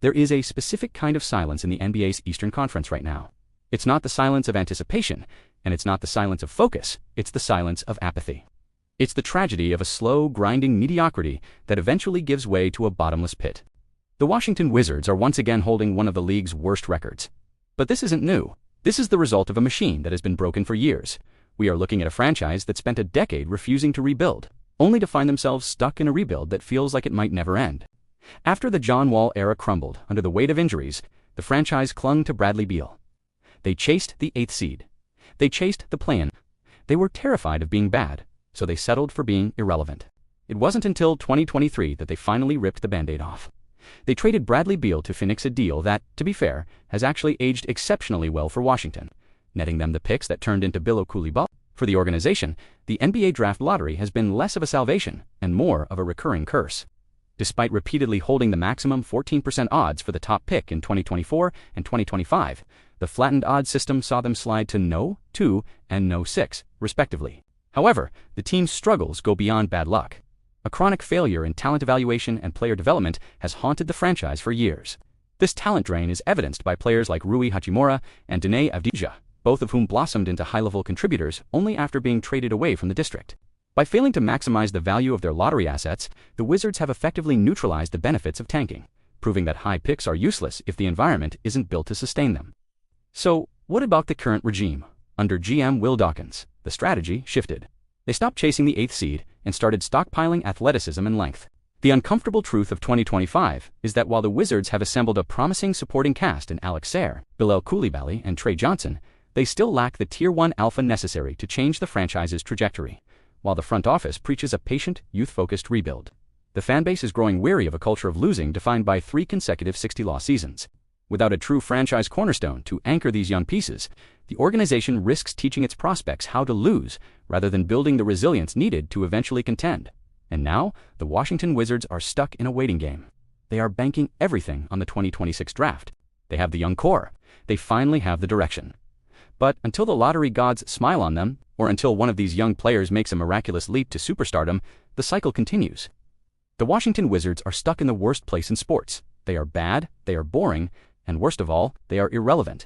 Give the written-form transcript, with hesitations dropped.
There is a specific kind of silence in the NBA's Eastern Conference right now. It's not the silence of anticipation, and it's not the silence of focus, it's the silence of apathy. It's the tragedy of a slow, grinding mediocrity that eventually gives way to a bottomless pit. The Washington Wizards are once again holding one of the league's worst records. But this isn't new. This is the result of a machine that has been broken for years. We are looking at a franchise that spent a decade refusing to rebuild, only to find themselves stuck in a rebuild that feels like it might never end. After the John Wall era crumbled under the weight of injuries, the franchise clung to Bradley Beal. They chased the 8th seed. They chased the play-in. They were terrified of being bad, so they settled for being irrelevant. It wasn't until 2023 that they finally ripped the Band-Aid off. They traded Bradley Beal to Phoenix, a deal that, to be fair, has actually aged exceptionally well for Washington, netting them the picks that turned into Billo Coulibaly. For the organization, the NBA draft lottery has been less of a salvation and more of a recurring curse. Despite repeatedly holding the maximum 14% odds for the top pick in 2024 and 2025, the flattened odds system saw them slide to no 2 and no 6, respectively. However, the team's struggles go beyond bad luck. A chronic failure in talent evaluation and player development has haunted the franchise for years. This talent drain is evidenced by players like Rui Hachimura and Dene Avdija, both of whom blossomed into high-level contributors only after being traded away from the district. By failing to maximize the value of their lottery assets, the Wizards have effectively neutralized the benefits of tanking, proving that high picks are useless if the environment isn't built to sustain them. So, what about the current regime? Under GM Will Dawkins, the strategy shifted. They stopped chasing the 8th seed and started stockpiling athleticism and length. The uncomfortable truth of 2025 is that while the Wizards have assembled a promising supporting cast in Alex Sayre, Bilal Coulibaly, and Trey Johnson, they still lack the Tier 1 alpha necessary to change the franchise's trajectory. While the front office preaches a patient, youth-focused rebuild, the fanbase is growing weary of a culture of losing defined by 3 consecutive 60-loss seasons. Without a true franchise cornerstone to anchor these young pieces, the organization risks teaching its prospects how to lose rather than building the resilience needed to eventually contend. And now, the Washington Wizards are stuck in a waiting game. They are banking everything on the 2026 draft. They have the young core. They finally have the direction. But until the lottery gods smile on them, or until one of these young players makes a miraculous leap to superstardom, the cycle continues. The Washington Wizards are stuck in the worst place in sports. They are bad, they are boring, and worst of all, they are irrelevant.